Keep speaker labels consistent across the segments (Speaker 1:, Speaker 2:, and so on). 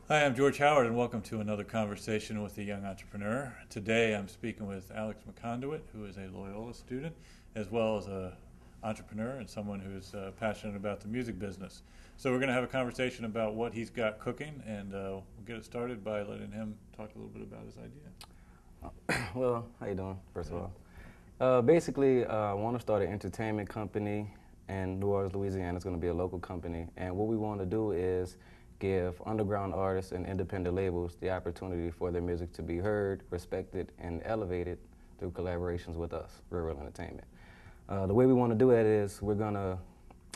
Speaker 1: Hi, I'm George Howard, and welcome to another conversation with a young entrepreneur. Today, I'm speaking with Alex McConduit, who is a Loyola student, as well as an entrepreneur and someone who's passionate about the music business. So we're going to have a conversation about what he's got cooking, and we'll get it started by letting him talk a little bit about his idea.
Speaker 2: Well, how you doing, first of all? Basically, I want to start an entertainment company in New Orleans, Louisiana. It's going to be a local company, and what we want to do is give underground artists and independent labels the opportunity for their music to be heard, respected, and elevated through collaborations with us, Real Entertainment. The way we want to do that is we're going to,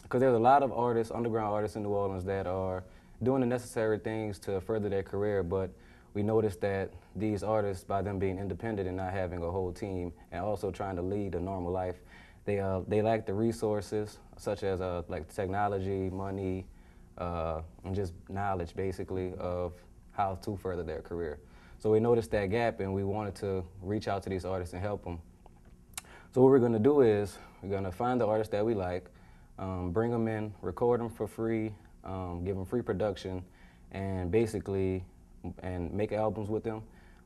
Speaker 2: because there's a lot of artists, underground artists in New Orleans that are doing the necessary things to further their career, but we noticed that these artists, by them being independent and not having a whole team and also trying to lead a normal life, they lack the resources such as like technology, money, and just knowledge, basically, of how to further their career. So we noticed that gap, and we wanted to reach out to these artists and help them. So what we're going to do is we're going to find the artists that we like, bring them in, record them for free, give them free production, and basically make albums with them,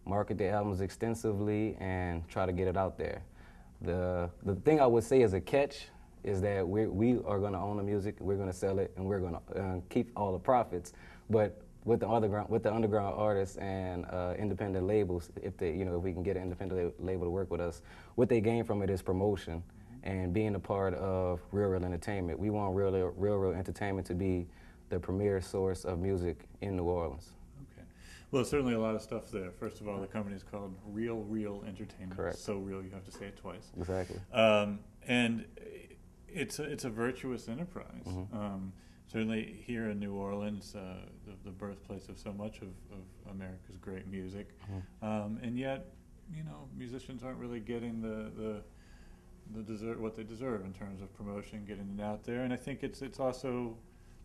Speaker 2: market the albums extensively, and try to get it out there. The thing I would say as a catch is that we are going to own the music, we're going to sell it, and we're going to keep all the profits. But with the underground artists and independent labels, if we can get an independent label to work with us, what they gain from it is promotion and being a part of Real Entertainment. We want Real Entertainment to be the premier source of music in New Orleans.
Speaker 1: Okay. Well, certainly a lot of stuff there. First of all, the company is called Real Entertainment.
Speaker 2: Correct.
Speaker 1: So real, you have to say it twice.
Speaker 2: Exactly.
Speaker 1: And it's a virtuous enterprise.
Speaker 2: Mm-hmm.
Speaker 1: Certainly here in New Orleans, the birthplace of so much of America's great music, and yet, musicians aren't really getting the what they deserve in terms of promotion, getting it out there. And I think it's also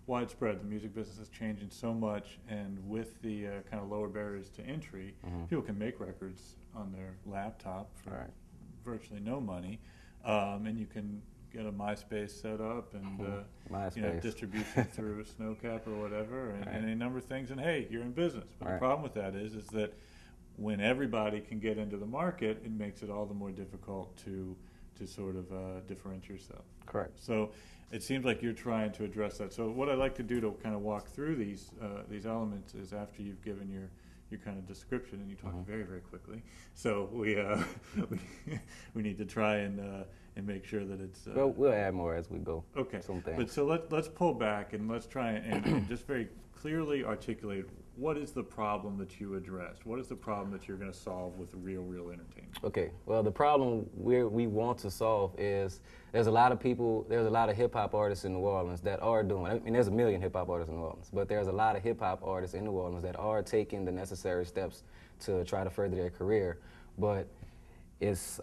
Speaker 1: widespread. The music business is changing so much, and with the kind of lower barriers to entry, people can make records on their laptop for virtually no money, and you can get a MySpace set up and distribution through Snowcap or whatever, and a number of things. And hey, you're in business. But the problem with that is that when everybody can get into the market, it makes it all the more difficult to sort of differentiate yourself.
Speaker 2: Correct.
Speaker 1: So it seems like you're trying to address that. So what I'd like to do to kind of walk through these elements is, after you've given your kind of description, and you talk very, very quickly. So we need to try and make sure that it's.
Speaker 2: Well, we'll add more as we go.
Speaker 1: Okay.
Speaker 2: Something.
Speaker 1: But so let's pull back and let's try and just very clearly articulate, what is the problem that you addressed? What is the problem that you're going to solve with Real Entertainment?
Speaker 2: Okay. Well, the problem we want to solve is there's a lot of hip hop artists in New Orleans that are doing. I mean, there's a million hip hop artists in New Orleans, but there's a lot of hip hop artists in New Orleans that are taking the necessary steps to try to further their career, but it's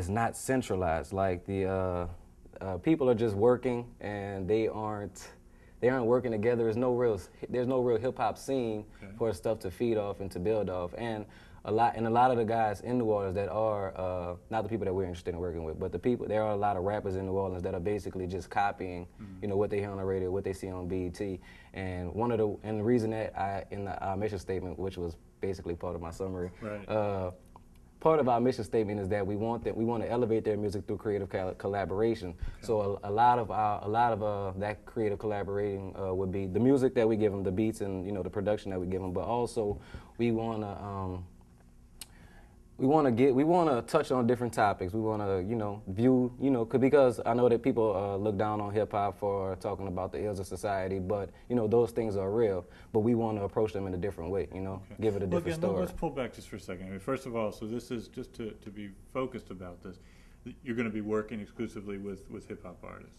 Speaker 2: not centralized. Like the people are just working, and they aren't working together. There's no real hip hop scene for stuff to feed off and to build off. And a lot of the guys in New Orleans that are not the people that we're interested in working with, but there are a lot of rappers in New Orleans that are basically just copying, what they hear on the radio, what they see on BET. And the reason that in our mission statement, which was basically part of my summary, part of our mission statement is that we want to elevate their music through creative collaboration. Okay. So a lot of that creative collaborating would be the music that we give them, the beats, and the production that we give them. But also we want to touch on different topics. We want to view because I know that people look down on hip hop for talking about the ills of society, but those things are real. But we want to approach them in a different way. Give it a different story.
Speaker 1: Let's pull back just for a second. I mean, first of all, so this is just to be focused about this. You're going to be working exclusively with hip hop artists.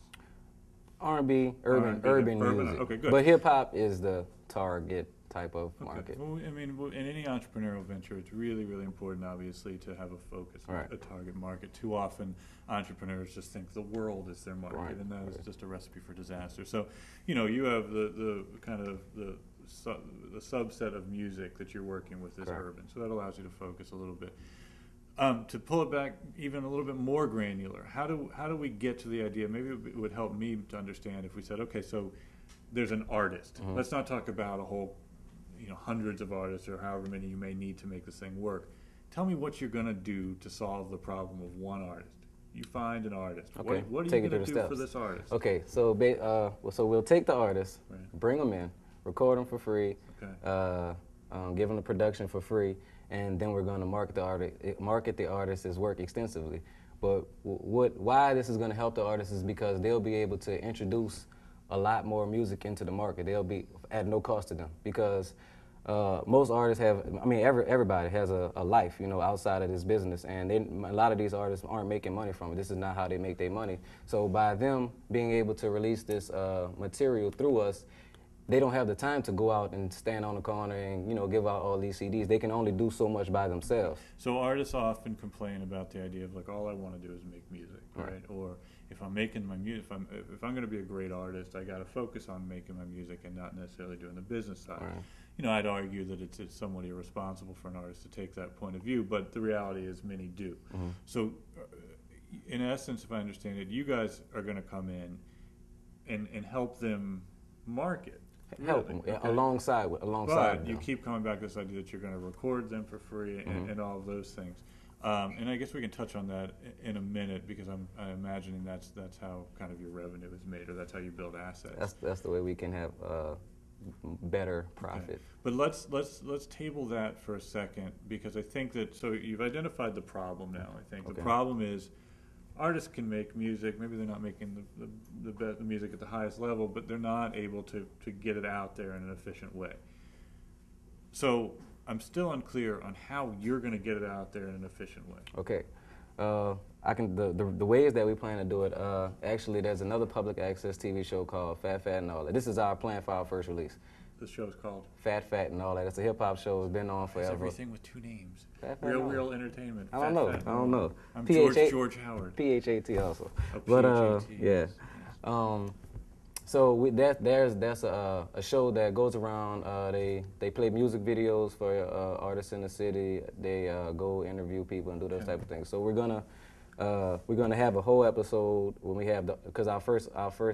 Speaker 2: R&B, urban music.
Speaker 1: Okay, good.
Speaker 2: But hip hop is the target type of market.
Speaker 1: Well, I mean, in any entrepreneurial venture, it's really, really important, obviously, to have a focus, a target market. Too often, entrepreneurs just think the world is their market, and that is just a recipe for disaster. So, you have the kind of the subset of music that you're working with is urban, so that allows you to focus a little bit. To pull it back even a little bit more granular, how do we get to the idea? Maybe it would help me to understand if we said, okay, so there's an artist. Let's not talk about a whole hundreds of artists or however many you may need to make this thing work. Tell me what you're going to do to solve the problem of one artist. You find an artist.
Speaker 2: Okay.
Speaker 1: What are you going to do for this artist?
Speaker 2: Okay, so so we'll take the artist,
Speaker 1: Right.
Speaker 2: bring them in, record them for free,
Speaker 1: Okay.
Speaker 2: give them the production for free, and then we're going to market the artist's work extensively. But why this is going to help the artists is because they'll be able to introduce a lot more music into the market. They'll be at no cost to them because most artists have, everybody has a life, outside of this business, and a lot of these artists aren't making money from it. This is not how they make their money. So by them being able to release this material through us, they don't have the time to go out and stand on the corner and give out all these CDs. They can only do so much by themselves.
Speaker 1: So artists often complain about the idea of like, all I want to do is make music, right? Or if I'm making my music, if I'm going to be a great artist, I got to focus on making my music and not necessarily doing the business side.
Speaker 2: Right.
Speaker 1: I'd argue that it's somewhat irresponsible for an artist to take that point of view, but the reality is many do.
Speaker 2: Mm-hmm.
Speaker 1: So, in essence, if I understand it, you guys are going to come in and help them market.
Speaker 2: Help them, alongside.
Speaker 1: But you keep coming back to this idea that you're going to record them for free and all of those things. And I guess we can touch on that in a minute because I'm imagining that's how kind of your revenue is made, or that's how you build assets.
Speaker 2: That's the way we can have better profit.
Speaker 1: Okay. But let's table that for a second, because I think that, so you've identified the problem now. I think the problem is artists can make music. Maybe they're not making the music at the highest level, but they're not able to get it out there in an efficient way. So I'm still unclear on how you're going to get it out there in an efficient way.
Speaker 2: Okay. The ways that we plan to do it, actually there's another public access TV show called Fat and All That. This is our plan for our first release.
Speaker 1: The show's called
Speaker 2: Fat and All That. It's a hip hop show. It's been on forever.
Speaker 1: It's everything with two names.
Speaker 2: Real
Speaker 1: Entertainment.
Speaker 2: I don't know.
Speaker 1: I'm George Howard.
Speaker 2: PHAT also.
Speaker 1: Oh,
Speaker 2: But
Speaker 1: PHAT,
Speaker 2: yeah.
Speaker 1: yes.
Speaker 2: So that's a show that goes around. They play music videos for artists in the city. They go interview people and do those type of things. So we're gonna have a whole episode when we have because our first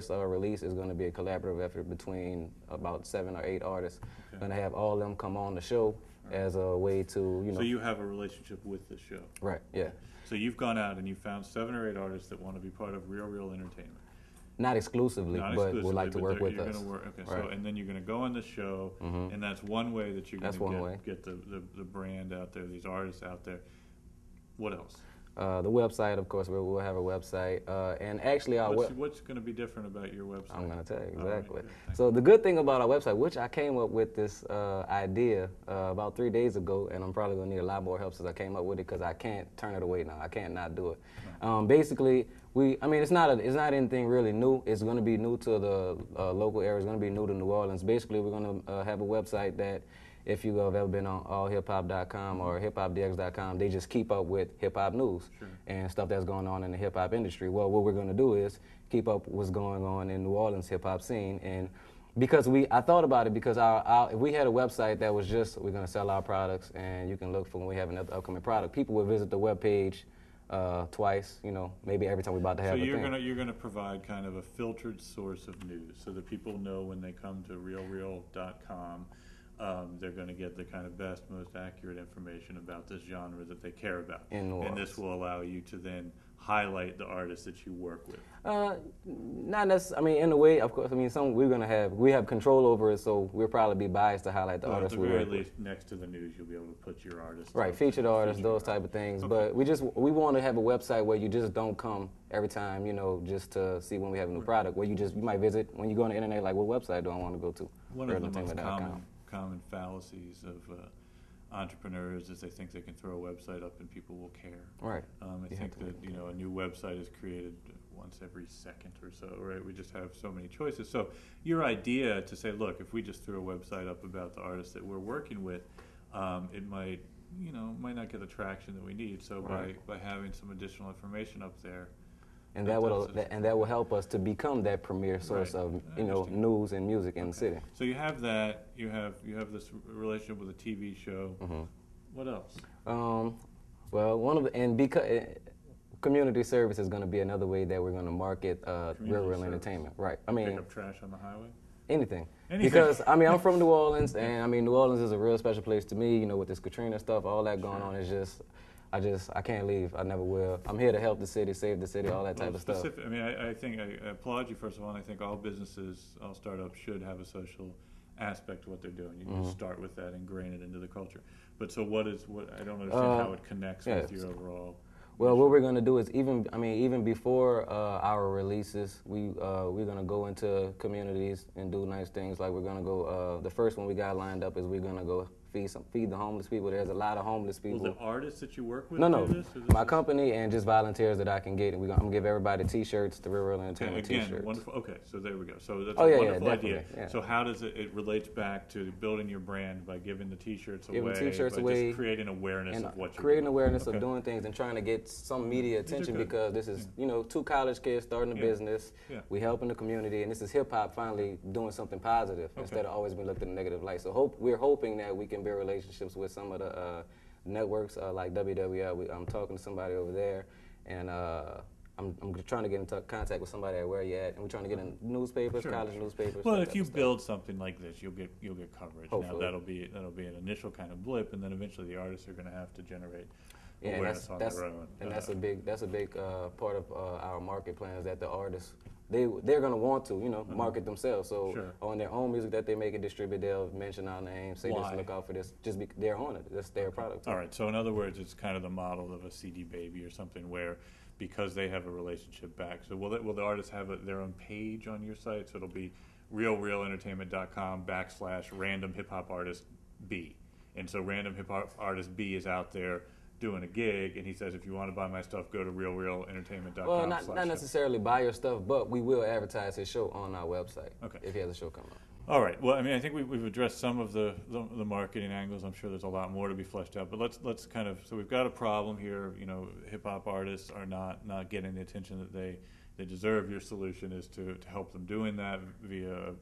Speaker 2: release is going to be a collaborative effort between about 7 or 8 artists.
Speaker 1: Okay.
Speaker 2: Going to have all of them come on the show as a way to
Speaker 1: So you have a relationship with the show.
Speaker 2: Right. Yeah.
Speaker 1: So you've gone out and you found 7 or 8 artists that want to be part of Real Entertainment.
Speaker 2: Not exclusively, but would like to work with us.
Speaker 1: Okay,
Speaker 2: right.
Speaker 1: So and then you're going to go on the show, and that's one way that you're going to get the brand out there, these artists out there. What else?
Speaker 2: The website, of course, we'll have a website, and actually
Speaker 1: what's going to be different about your website?
Speaker 2: I'm going to tell you exactly.
Speaker 1: Right,
Speaker 2: so the good thing about our website, which I came up with this idea about 3 days ago, and I'm probably going to need a lot more help since I came up with it because I can't turn it away now. I can't not do it. Basically, it's not anything really new. It's going to be new to the local area. It's going to be new to New Orleans. Basically, we're going to have a website that, if you have ever been on allhiphop.com or hiphopdx.com, they just keep up with hip-hop news and stuff that's going on in the hip-hop industry. Well, what we're going to do is keep up what's going on in New Orleans hip-hop scene. And because I thought about it because if we had a website that was just, we're going to sell our products and you can look for when we have another upcoming product, people would visit the webpage twice, maybe every time we're about to have a thing.
Speaker 1: So you're gonna provide kind of a filtered source of news so that people know when they come to realreal.com, they're going to get the kind of best, most accurate information about this genre that they care about. And this will allow you to then highlight the artists that you work with.
Speaker 2: Not necessarily. In a way, of course. We have control over it, so we'll probably be biased to highlight the artists we work with.
Speaker 1: At the very least, next to the news, you'll be able to put your artists.
Speaker 2: Right, featured artists, those type of things. Okay. But we want to have a website where you just don't come every time, just to see when we have a new product. Where you might visit when you go on the internet, like, what website do I want to go to?
Speaker 1: One of the most common fallacies of entrepreneurs is they think they can throw a website up and people will care.
Speaker 2: Right.
Speaker 1: I think that a new website is created once every second or so, right? We just have so many choices. So your idea to say, look, if we just threw a website up about the artists that we're working with, it might not get the traction that we need. So by having some additional information up there,
Speaker 2: and that will help us to become that premier source of news and music in the city.
Speaker 1: So you have that. You have this relationship with a TV show. What else?
Speaker 2: Well, because community service is going to be another way that we're going to market real entertainment. Right.
Speaker 1: Pick up trash on the highway.
Speaker 2: Anything.
Speaker 1: Anything.
Speaker 2: Because, I mean, I'm from New Orleans, and, I mean, New Orleans is a real special place to me, you know, with this Katrina stuff, all that going on. It's just, I can't leave. I never will. I'm here to help the city, save the city, all that type of stuff.
Speaker 1: I mean, I think I applaud you, first of all, and I think all businesses, all startups should have a social aspect to what they're doing. You can just start with that, ingrain it into the culture. But so what I don't understand how it connects with your overall.
Speaker 2: Well, what we're going to do is even before our releases, we're going to go into communities and do nice things. Like we're going to go. The first one we got lined up is we're going to go feed the homeless people. There's a lot of homeless people.
Speaker 1: Well, the artists that you work with?
Speaker 2: No,
Speaker 1: do this,
Speaker 2: my company and just volunteers that I can get. I'm going to give everybody T-shirts, the Real Entertainment T-shirts.
Speaker 1: Wonderful. Okay, so there we go. So that's
Speaker 2: a
Speaker 1: wonderful idea.
Speaker 2: Yeah.
Speaker 1: So how does it relates back to building your brand by giving the T-shirts
Speaker 2: away,
Speaker 1: just creating awareness of what you're
Speaker 2: creating
Speaker 1: doing.
Speaker 2: awareness of doing things and trying to get some media attention because this is, you know, 2 college kids starting a business. Yeah. We helping the community, and this is hip hop finally doing something positive instead of always being looked in a negative light. So we're hoping that we can build relationships with some of the networks like WWL. I'm talking to somebody over there, and I'm trying to get in contact with somebody at Where You At, and we're trying to get in newspapers, college newspapers.
Speaker 1: Well, if you build something like this, you'll get coverage.
Speaker 2: Hopefully.
Speaker 1: Now that'll be an initial kind of blip, and then eventually the artists are going to have to generate awareness on their own.
Speaker 2: And that's a big part of our market plan is that the artists they're going to want to market themselves. So on their own music that they make and distribute, they'll mention our name, say just look out for this. They're on it. That's their product.
Speaker 1: All right. So in other words, it's kind of the model of a CD Baby or something where, because they have a relationship back. So will the artists have their own page on your site? So it'll be realentertainment.com/random hip hop artist B, and so random hip hop artist B is out there doing a gig, and he says, if you want to buy my stuff, go to realentertainment.com.
Speaker 2: Well, not necessarily buy your stuff, but we will advertise his show on our website if he has a show coming up.
Speaker 1: All right. Well, I mean, I think we've addressed some of the marketing angles. I'm sure there's a lot more to be fleshed out. But let's kind of, so we've got a problem here. You know, hip hop artists are not getting the attention that they deserve. Your solution is to help them doing that via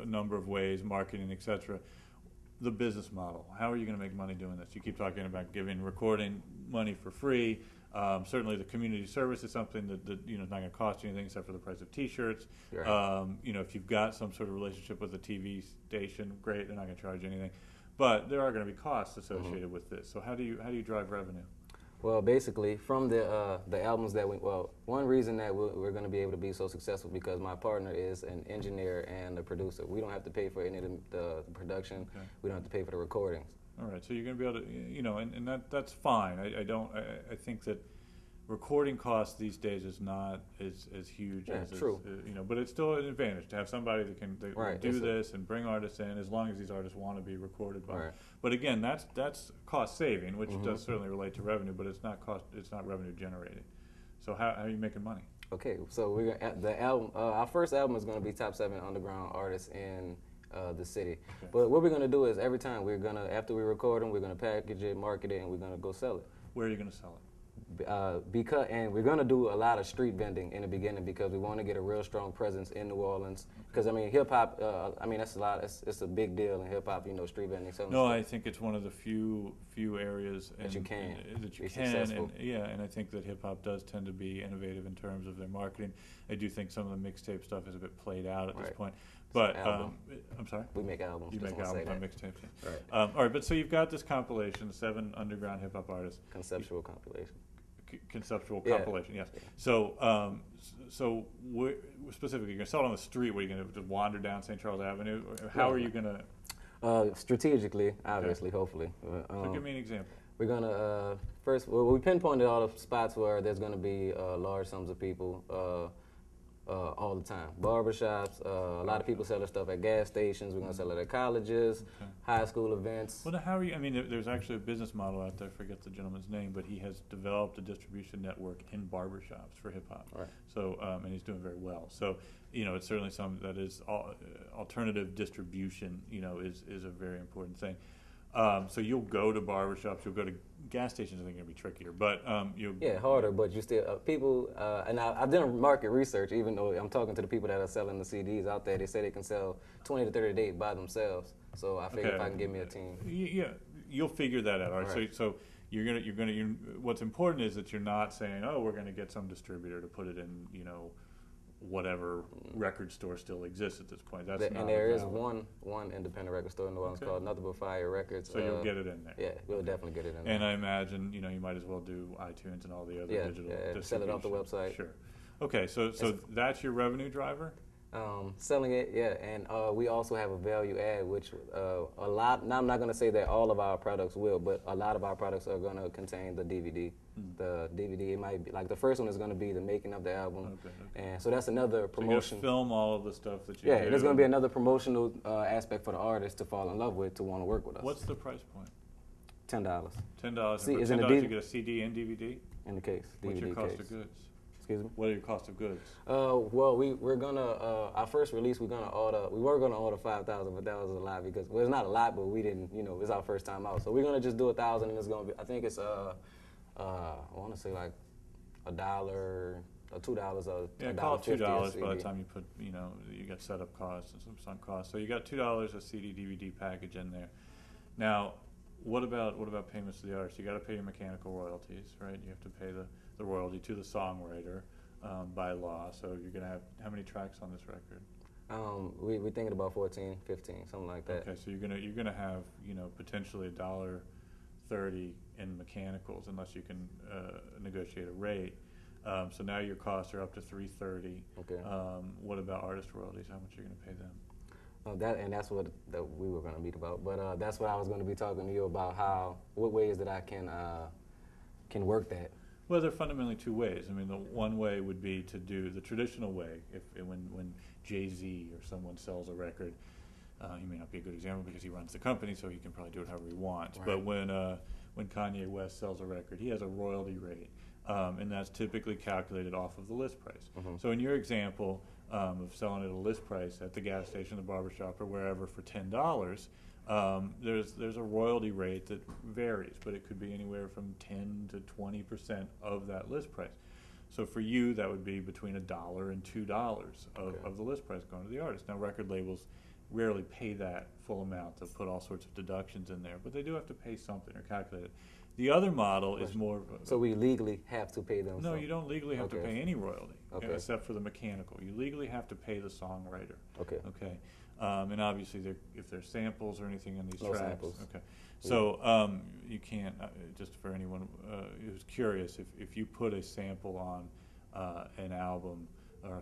Speaker 1: a number of ways, marketing, etc. The business model. How are you going to make money doing this? You keep talking about giving recording money for free. Certainly, the community service is something that is not going to cost you anything except for the price of T-shirts. Right. If you've got some sort of relationship with a TV station, great. They're not going to charge you anything, but there are going to be costs associated with this. So how do you drive revenue?
Speaker 2: Well, basically, from the albums that one reason that we're going to be able to be so successful because my partner is an engineer and a producer. We don't have to pay for any of the production. Okay. We don't have to pay for the recordings.
Speaker 1: All right, so you're going to be able to, and that's fine. I think that recording costs these days is not as huge as
Speaker 2: true.
Speaker 1: But it's still an advantage to have somebody that can do this and bring artists in, as long as these artists want to be recorded by. Right. But again, that's cost saving, which does certainly relate to revenue, but it's not revenue generating. So how are you making money?
Speaker 2: Okay, so we're the album. Our first album is going to be top 7 underground artists in the city. Okay. But what we're going to do is every time after we record them, we're going to package it, market it, and we're going to go sell it.
Speaker 1: Where are you going to sell it?
Speaker 2: And we're going to do a lot of street vending in the beginning because we want to get a real strong presence in New Orleans. Because I mean, hip hop. That's a lot. It's a big deal in hip hop. Street vending.
Speaker 1: I think it's one of the few areas
Speaker 2: that you can
Speaker 1: successful. And I think that hip hop does tend to be innovative in terms of their marketing. I do think some of the mixtape stuff is a bit played out at this point. But I'm sorry.
Speaker 2: We make albums.
Speaker 1: You make albums on mixtapes. Right. All right. But so you've got this compilation, 7 underground hip hop artists.
Speaker 2: Conceptual compilation.
Speaker 1: Compilation, yes. Yeah. So specifically, you're going to sell it on the street. Where you're going to just wander down St. Charles Avenue? How are you going to?
Speaker 2: Strategically, obviously, hopefully.
Speaker 1: So give me an example.
Speaker 2: We're going to we pinpointed all the spots where there's going to be large sums of people all the time. Barbershops, a lot of people sell their stuff at gas stations. We're going to sell it at colleges, high school events.
Speaker 1: Well, how are you? I mean, there's actually a business model out there. I forget the gentleman's name, but he has developed a distribution network in barbershops for hip hop. Right. So, and he's doing very well. So, it's certainly something that is alternative distribution. Is a very important thing. So you'll go to barbershops, you'll go to gas stations. I think it'll be trickier, but
Speaker 2: harder. But you still people, and I've done market research. Even though I'm talking to the people that are selling the CDs out there, they say they can sell 20 to 30 a day by themselves. So I figure if I can get me a team,
Speaker 1: you'll figure that out. All right. So you're gonna. What's important is that you're not saying, oh, we're gonna get some distributor to put it in, whatever record store still exists at this point. That's not
Speaker 2: and there is
Speaker 1: valid.
Speaker 2: one independent record store in New Orleans called Nothing But Fire Records.
Speaker 1: So you'll get it in there.
Speaker 2: Yeah, we'll definitely get it in there.
Speaker 1: And I imagine, you might as well do iTunes and all the other digital distribution.
Speaker 2: Sell it off the website.
Speaker 1: Sure. Okay, so that's your revenue driver?
Speaker 2: Selling it, and we also have a value add, which a lot. Now I'm not going to say that all of our products will, but a lot of our products are going to contain the DVD. The DVD, it might be like the first one is going to be the making of the album, and so that's another promotion.
Speaker 1: So you're gonna film all of the stuff that you do.
Speaker 2: Yeah, there's going to be another promotional aspect for the artist to fall in love with, to want to work with us.
Speaker 1: What's the price point?
Speaker 2: $10.
Speaker 1: $10.
Speaker 2: See,
Speaker 1: and for $10 you get a CD and DVD.
Speaker 2: In the case, DVD
Speaker 1: What's your cost
Speaker 2: case.
Speaker 1: of goods?
Speaker 2: Excuse me?
Speaker 1: What are your cost of goods?
Speaker 2: Well, we're gonna our first release we were gonna order 5,000, but that was a lot because it's not a lot, but we didn't, it's our first time out, so we're gonna just do 1,000, and it's gonna be, I think it's I want to say like $1 or $2 or
Speaker 1: call it $2 by the
Speaker 2: CD.
Speaker 1: time you put you got setup costs and some sunk costs. So you got $2 a CD DVD package in there. Now, what about payments to the artist? You got to pay your mechanical royalties, right? You have to pay the royalty to the songwriter by law. So you're gonna have how many tracks on this record?
Speaker 2: We're thinking about 14, 15, something like that.
Speaker 1: Okay, so you're gonna have potentially $1.30 in mechanicals unless you can negotiate a rate. So now your costs are up to $3.30.
Speaker 2: Okay.
Speaker 1: What about artist royalties? How much are you gonna pay them?
Speaker 2: That's what we were going to meet about. But that's what I was going to be talking to you about. What ways that I can work that.
Speaker 1: Well, there are fundamentally two ways. I mean, the one way would be to do the traditional way. When Jay-Z or someone sells a record, he may not be a good example because he runs the company, so he can probably do it however he wants. Right. But when Kanye West sells a record, he has a royalty rate, and that's typically calculated off of the list price. Mm-hmm. So in your example, of selling at a list price at the gas station, the barbershop, or wherever for $10, there's a royalty rate that varies, but it could be anywhere from 10 to 20% of that list price. So for you, that would be between $1 and $2 of the list price going to the artist. Now, record labels rarely pay that full amount. They'll put all sorts of deductions in there, but they do have to pay something or calculate it. The other model is more...
Speaker 2: So we legally have to pay them?
Speaker 1: No, you don't legally have to pay any royalty, except for the mechanical. You legally have to pay the songwriter. Okay. And obviously, if there's samples or anything in these tracks...
Speaker 2: samples.
Speaker 1: Okay. So you can't, just for anyone who's curious, if you put a sample on an album or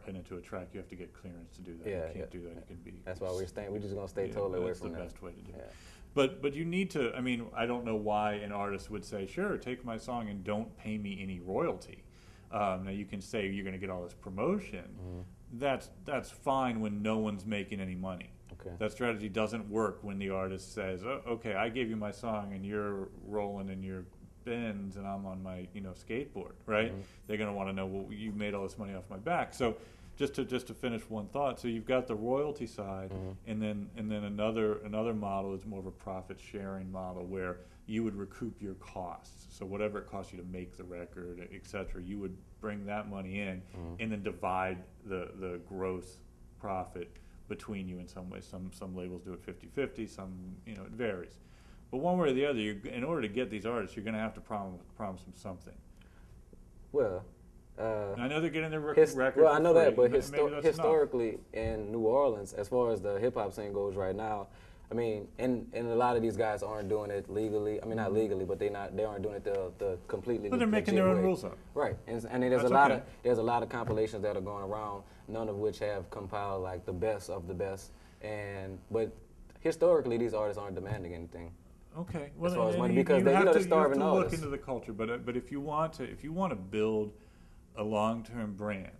Speaker 1: into a track, you have to get clearance to do that. You can't do that. You can be...
Speaker 2: That's why we're just going to stay totally away from that.
Speaker 1: That's the best way to do it. But you need to, I mean, I don't know why an artist would say, sure, take my song and don't pay me any royalty. Now you can say you're going to get all this promotion. Mm-hmm. That's fine when no one's making any money. Okay. That strategy doesn't work when the artist says, oh, okay, I gave you my song and you're rolling in your Benz and I'm on my skateboard, right? Mm-hmm. They're going to want to know, well, you made all this money off my back. So just to finish one thought, so you've got the royalty side, and then another model is more of a profit sharing model where you would recoup your costs. So whatever it costs you to make the record, et cetera, you would bring that money in and then divide the gross profit between you in some ways. Some labels do it 50-50, some it varies. But one way or the other, in order to get these artists, you're going to have to promise them something.
Speaker 2: Well.
Speaker 1: I know they're getting their records.
Speaker 2: Well, I know
Speaker 1: free.
Speaker 2: that, but historically in New Orleans, as far as the hip hop scene goes right now, I mean, and a lot of these guys aren't doing it legally. I mean, not legally, but they aren't doing it the completely.
Speaker 1: But they're making their own rules up.
Speaker 2: Right, and there's a lot of compilations that are going around, none of which have compiled like the best of the best. But historically, these artists aren't demanding anything.
Speaker 1: Okay, well,
Speaker 2: as far as money, because they're starving artists. You have to look into
Speaker 1: the culture, but if you want to build a long-term brand,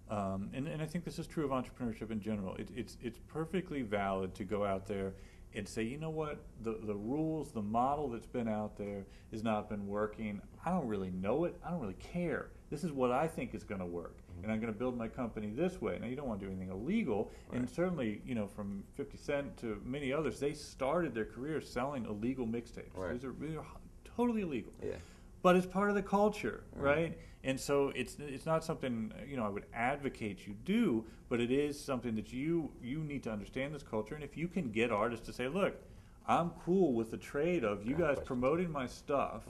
Speaker 1: and I think this is true of entrepreneurship in general. It's perfectly valid to go out there and say, you know what, the rules, the model that's been out there has not been working. I don't really know it. I don't really care. This is what I think is going to work, and I'm going to build my company this way. Now, you don't want to do anything illegal, and certainly, from 50 Cent to many others, they started their careers selling illegal mixtapes. Right. These are totally illegal. Yeah. But it's part of the culture, right? And so it's not something I would advocate you do, but it is something that you need to understand this culture. And if you can get artists to say, look, I'm cool with the trade of you guys promoting my stuff,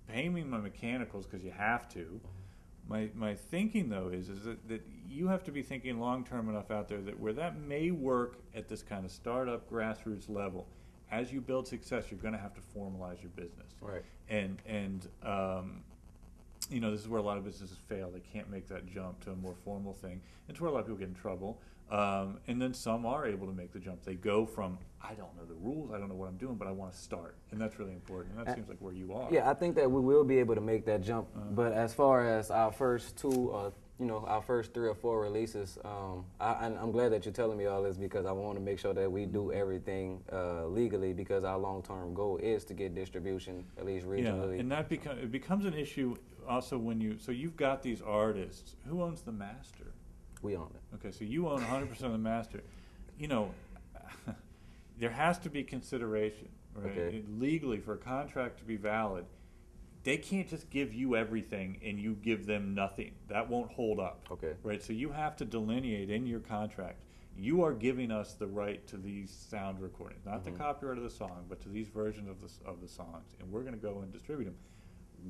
Speaker 1: paying me my mechanicals because you have to, My thinking though is that you have to be thinking long term enough out there that where that may work at this kind of startup grassroots level, as you build success, you're going to have to formalize your business.
Speaker 2: Right.
Speaker 1: And this is where a lot of businesses fail. They can't make that jump to a more formal thing. It's where a lot of people get in trouble. And then some are able to make the jump. They go from, I don't know the rules, I don't know what I'm doing, but I want to start. And that's really important. And that seems like where you are.
Speaker 2: Yeah, I think that we will be able to make that jump. But as far as our first our first 3 or 4 releases, I'm glad that you're telling me all this, because I want to make sure that we do everything legally, because our long-term goal is to get distribution, at least regionally.
Speaker 1: Yeah, and that it becomes an issue also when you've got these artists. Who owns the master?
Speaker 2: We own it.
Speaker 1: Okay, so you own 100% of the master. There has to be consideration, right?
Speaker 2: Okay.
Speaker 1: Legally, for a contract to be valid, they can't just give you everything and you give them nothing. That won't hold up.
Speaker 2: Okay.
Speaker 1: Right? So you have to delineate in your contract, you are giving us the right to these sound recordings, not the copyright of the song, but to these versions of the songs, and we're going to go and distribute them.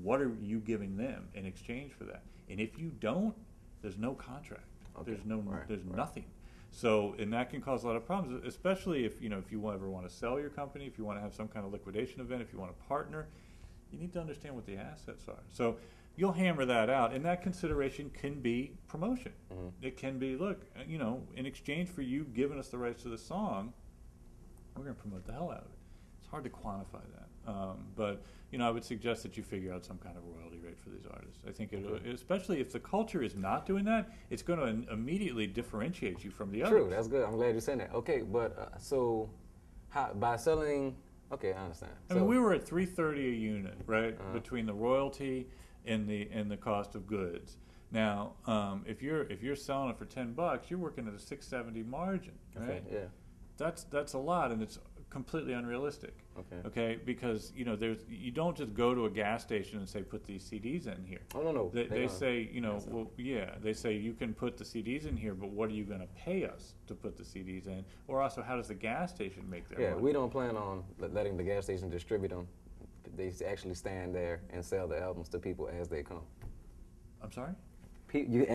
Speaker 1: What are you giving them in exchange for that? And if you don't, there's no contract.
Speaker 2: Okay.
Speaker 1: There's nothing. So, and that can cause a lot of problems, especially if you ever want to sell your company, if you want to have some kind of liquidation event, if you want to partner, you need to understand what the assets are. So you'll hammer that out, and that consideration can be promotion. It can be, look, in exchange for you giving us the rights to the song, we're going to promote the hell out of it. It's hard to quantify that. But I would suggest that you figure out some kind of royalty rate for these artists. I think, especially if the culture is not doing that, it's going to immediately differentiate you from the others.
Speaker 2: True, that's good. I'm glad you're saying that. Okay, but so by selling, okay, I understand.
Speaker 1: I mean, we were at $330 a unit, right, between the royalty and the cost of goods. Now, if you're selling it for $10, you're working at a $670 margin, right?
Speaker 2: Okay, yeah.
Speaker 1: That's a lot, and it's completely unrealistic.
Speaker 2: Okay.
Speaker 1: Because you don't just go to a gas station and say put these CDs in here.
Speaker 2: Oh no.
Speaker 1: They say they say you can put the CDs in here, but what are you going to pay us to put the CDs in? Or also, how does the gas station make their money?
Speaker 2: We don't plan on letting the gas station distribute them. They actually stand there and sell the albums to people as they come.
Speaker 1: I'm sorry?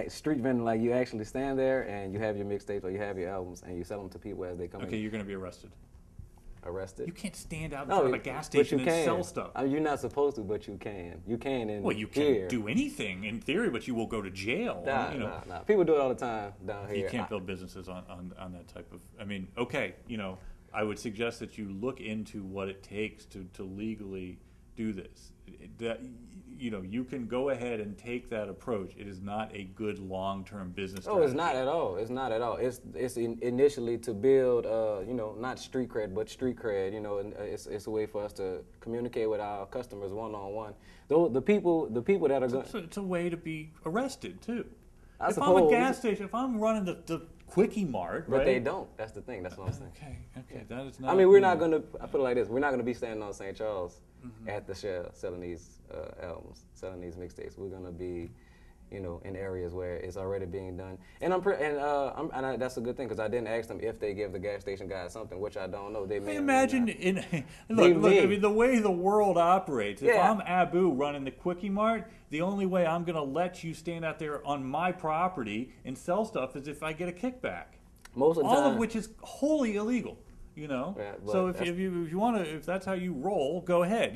Speaker 2: Street vending, like you actually stand there and you have your mixtapes or you have your albums and you sell them to people as they come in.
Speaker 1: Okay, you're going to be arrested.
Speaker 2: Arrested?
Speaker 1: You can't stand out in front of a gas station and sell stuff.
Speaker 2: I mean, you're not supposed to, but you can. You can in
Speaker 1: Well, you can't do anything in theory, but you will go to jail.
Speaker 2: Nah. People do it all the time down here.
Speaker 1: You can't build businesses on that type of. I mean, okay, I would suggest that you look into what it takes to legally do this. You can go ahead and take that approach. It is not a good long-term business strategy.
Speaker 2: Oh, it's not at all. It's not at all. It's initially to build, not street cred, but street cred. And it's a way for us to communicate with our customers one-on-one. The people that are going.
Speaker 1: It's a way to be arrested too.
Speaker 2: If
Speaker 1: I'm a gas station, if I'm running the Quickie Mart,
Speaker 2: but
Speaker 1: right?
Speaker 2: they don't. That's the thing. That's what I'm saying.
Speaker 1: Okay, that is not.
Speaker 2: I mean, we're not gonna. I put it like this: we're not gonna be standing on St. Charles at the Shell selling these albums, selling these mixtapes. We're gonna be, in areas where it's already being done. And that's a good thing because I didn't ask them if they give the gas station guys something, which I don't know. They may
Speaker 1: imagine look. I mean, the way the world operates. If I'm Abu running the Quickie Mart, the only way I'm going to let you stand out there on my property and sell stuff is if I get a kickback.
Speaker 2: Most of the
Speaker 1: all
Speaker 2: time,
Speaker 1: of which is wholly illegal.
Speaker 2: Yeah,
Speaker 1: so if you want to, if that's how you roll, go ahead.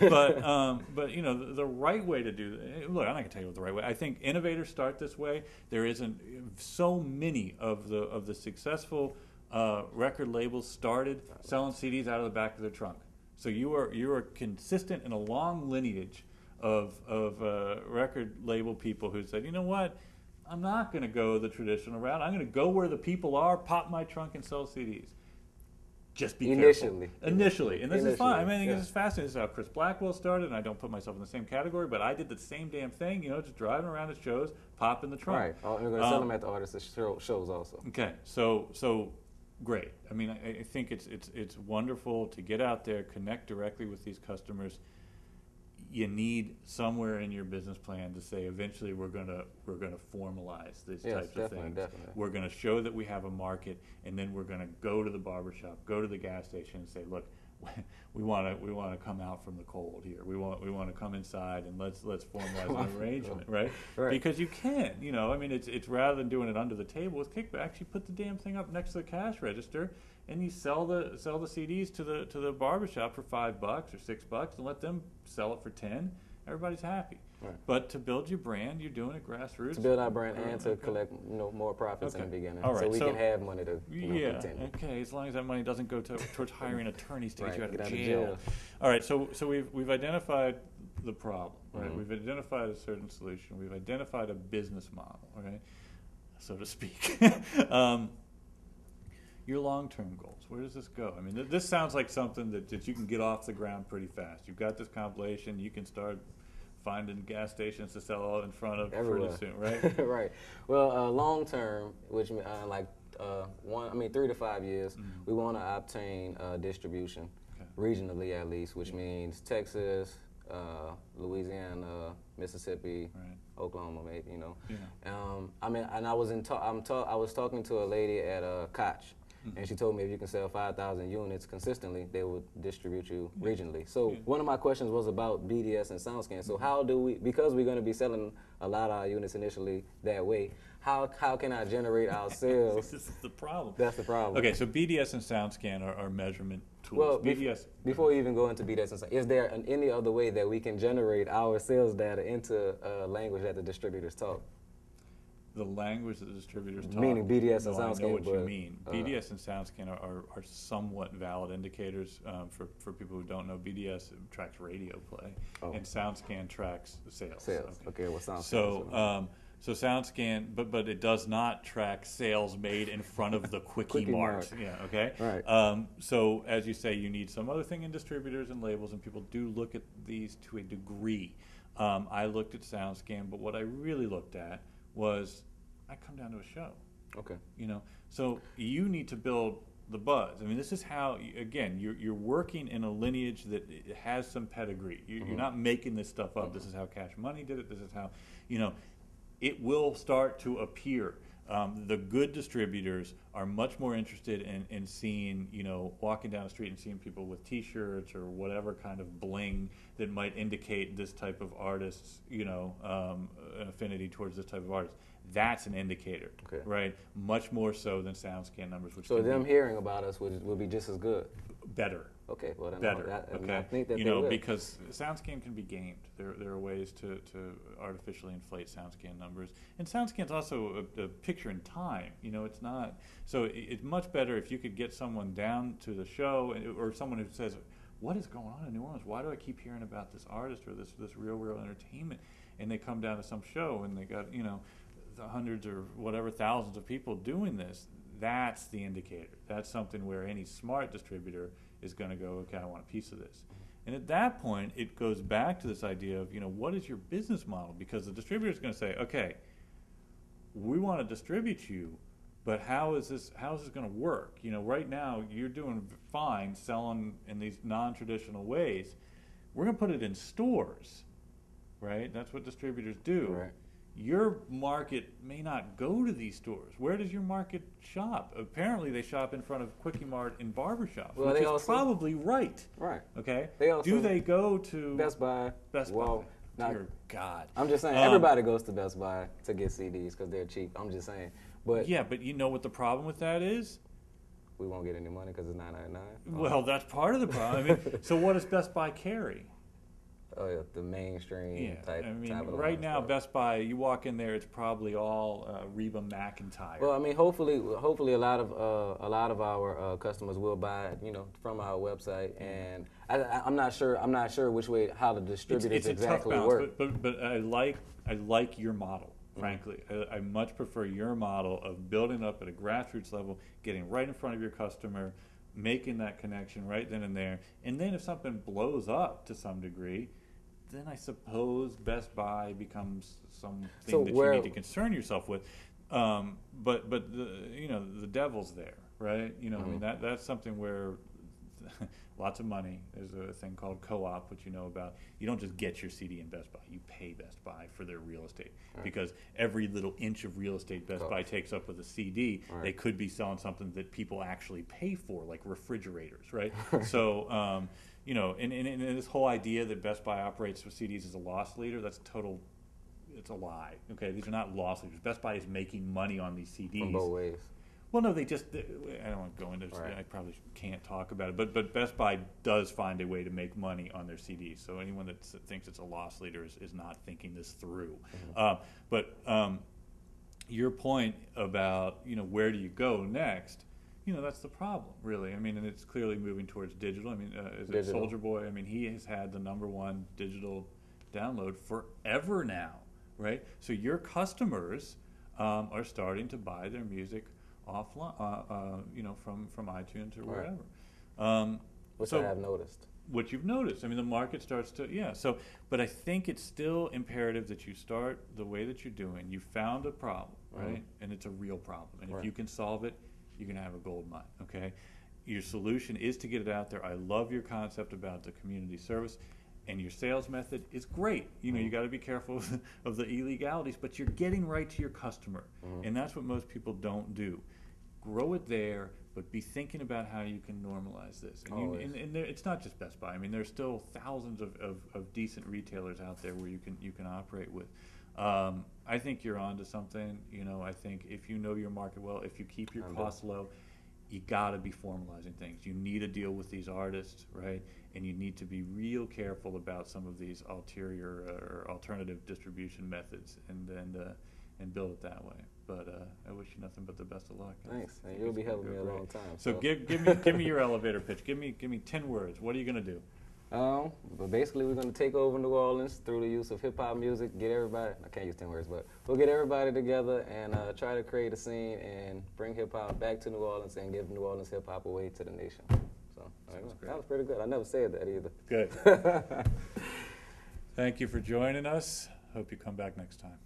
Speaker 1: But the right way to do it. Look, I'm not gonna tell you what the right way. I think innovators start this way. There isn't so many of the successful record labels started selling CDs out of the back of their trunk. So you are consistent in a long lineage of record label people who said, you know what, I'm not going to go the traditional route. I'm going to go where the people are, pop my trunk, and sell CDs. Just be careful. Initially. And this is fine. I mean, I think this is fascinating. This is how Chris Blackwell started, and I don't put myself in the same category, but I did the same damn thing, just driving around at shows, pop in the trunk.
Speaker 2: Right. I'm going to sell them at the artists' shows also.
Speaker 1: Okay. So great. I mean, I think it's wonderful to get out there, connect directly with these customers. you need somewhere in your business plan to say eventually we're gonna formalize these types of things.
Speaker 2: Definitely.
Speaker 1: We're gonna show that we have a market, and then we're gonna go to the barbershop, go to the gas station, and say, look, we want to come out from the cold here. We want to come inside, and let's formalize an arrangement, right? Because you can, I mean, it's rather than doing it under the table with kickback, you put the damn thing up next to the cash register, and you sell the CDs to the barbershop for $5 or $6, and let them sell it for 10. Everybody's happy. Right. But to build your brand, you're doing it grassroots.
Speaker 2: To build our brand and to collect more profits in the beginning. All right, so we can have money to continue.
Speaker 1: Okay, as long as that money doesn't go towards hiring attorneys to get you out of jail. All right, so we've identified the problem, right? Mm-hmm. We've identified a certain solution. We've identified a business model, right, so to speak. Your long-term goals, where does this go? I mean, this sounds like something that you can get off the ground pretty fast. You've got this compilation. You can start finding gas stations to sell all in front of
Speaker 2: everywhere
Speaker 1: pretty soon, right?
Speaker 2: Right. Well, long term, which 3 to 5 years, we want to obtain distribution regionally at least, which means Texas, Louisiana, Mississippi, Oklahoma, maybe. And I was talking to a lady at Koch. And she told me if you can sell 5,000 units consistently, they will distribute you regionally. So one of my questions was about BDS and SoundScan. So how do we, because we're going to be selling a lot of our units initially that way, how can I generate our sales?
Speaker 1: This is the problem.
Speaker 2: That's the problem.
Speaker 1: Okay, so BDS and SoundScan are measurement tools.
Speaker 2: Well, before we even go into BDS and SoundScan, is there any other way that we can generate our sales data into a language that the distributors talk?
Speaker 1: The language that the distributors talk.
Speaker 2: Meaning BDS and SoundScan.
Speaker 1: I know what you mean. BDS and SoundScan are somewhat valid indicators for people who don't know. BDS tracks radio play, and SoundScan tracks sales.
Speaker 2: Okay, well, SoundScan.
Speaker 1: So SoundScan, but it does not track sales made in front of the Quickie Mart. Yeah, okay.
Speaker 2: Right.
Speaker 1: So as you say, you need some other thing in distributors and labels, and people do look at these to a degree. I looked at SoundScan, but what I really looked at was I come down to a show.
Speaker 2: Okay.
Speaker 1: So you need to build the buzz. I mean, this is how, again, you're working in a lineage that has some pedigree. You're not making this stuff up. This is how Cash Money did it. This is how, it will start to appear. The good distributors are much more interested in seeing, walking down the street and seeing people with T-shirts or whatever kind of bling that might indicate this type of artist's, an affinity towards this type of artist. That's an indicator, right? Much more so than SoundScan numbers. Which
Speaker 2: so them hearing about us would be just as good?
Speaker 1: Better.
Speaker 2: Okay, well then
Speaker 1: better.
Speaker 2: I think that
Speaker 1: because SoundScan can be gamed. There are ways to artificially inflate SoundScan numbers, and SoundScan's also a picture in time. It's not. So it's much better if you could get someone down to the show, or someone who says, "What is going on in New Orleans? Why do I keep hearing about this artist or this real entertainment?" And they come down to some show and they got the hundreds or whatever thousands of people doing this. That's the indicator. That's something where any smart distributor is going to go, okay, I want a piece of this. And at that point, it goes back to this idea of, what is your business model? Because the distributor is going to say, okay, we want to distribute you, but how is this going to work? Right now you're doing fine selling in these non-traditional ways. We're going to put it in stores, right? That's what distributors do.
Speaker 2: Right.
Speaker 1: Your market may not go to these stores. Where does your market shop? Apparently, they shop in front of Quickie Mart and barbershops, which is probably right.
Speaker 2: Right.
Speaker 1: Okay.
Speaker 2: Do
Speaker 1: they go to
Speaker 2: Best Buy?
Speaker 1: Well, dear God.
Speaker 2: I'm just saying, everybody goes to Best Buy to get CDs because they're cheap. I'm just saying. But
Speaker 1: yeah, but you know what the problem with that is?
Speaker 2: We won't get any money because it's $9.99.
Speaker 1: Well, that's part of the problem. So what does Best Buy carry?
Speaker 2: Oh, yeah, the mainstream type.
Speaker 1: Right now, stuff. Best Buy, you walk in there, it's probably all Reba McEntire.
Speaker 2: Well, hopefully, a lot of our customers will buy, from our website, and I'm not sure which way how the distributors exactly work.
Speaker 1: But I like your model. Frankly, I much prefer your model of building up at a grassroots level, getting right in front of your customer, making that connection right then and there, and then if something blows up to some degree, then I suppose Best Buy becomes something that you need to concern yourself with. But the devil's there, right? That's something where lots of money. There's a thing called co-op, which you know about. You don't just get your CD in Best Buy. You pay Best Buy for their real estate, because every little inch of real estate Best Buy takes up with a CD, they could be selling something that people actually pay for, like refrigerators, right? So, you know, and this whole idea that Best Buy operates with CDs as a loss leader, that's total. It's a lie. Okay, these are not loss leaders. Best Buy is making money on these CDs.
Speaker 2: From both ways.
Speaker 1: Well, no, I don't want to go into. I probably can't talk about it, but Best Buy does find a way to make money on their CDs. So anyone that thinks it's a loss leader is not thinking this through. But your point about, you know, where do you go next? You know, that's the problem, really. I mean, and it's clearly moving towards digital. I mean, is it Soulja Boy? I mean, he has had the #1 digital download forever now, right? So your customers are starting to buy their music offline, you know, from iTunes or wherever.
Speaker 2: Which I have noticed.
Speaker 1: What you've noticed. I mean, the market starts to, so, but I think it's still imperative that you start the way that you're doing. You found a problem, right? And it's a real problem. And if you can solve it, you're going to have a gold mine, okay? Your solution is to get it out there. I love your concept about the community service. And your sales method is great. You know, you got to be careful of the illegalities, but you're getting right to your customer. And that's what most people don't do. Grow it there, but be thinking about how you can normalize this. And it's not just Best Buy. I mean, there's still thousands of decent retailers out there where you can operate with. I think you're onto something. You know, I think if you know your market well, if you keep your costs low, you got to be formalizing things. You need to deal with these artists, right? And you need to be real careful about some of these ulterior or alternative distribution methods, and build it that way. But I wish you nothing but the best of luck.
Speaker 2: Thanks. And you'll be helping me a long time.
Speaker 1: So give me your elevator pitch. Give me 10 words. What are you going to do?
Speaker 2: But basically, we're going to take over New Orleans through the use of hip-hop music, get everybody, I can't use 10 words, but we'll get everybody together and try to create a scene and bring hip-hop back to New Orleans and give New Orleans hip-hop away to the nation. So that was pretty good. I never said that either.
Speaker 1: Good. Thank you for joining us. Hope you come back next time.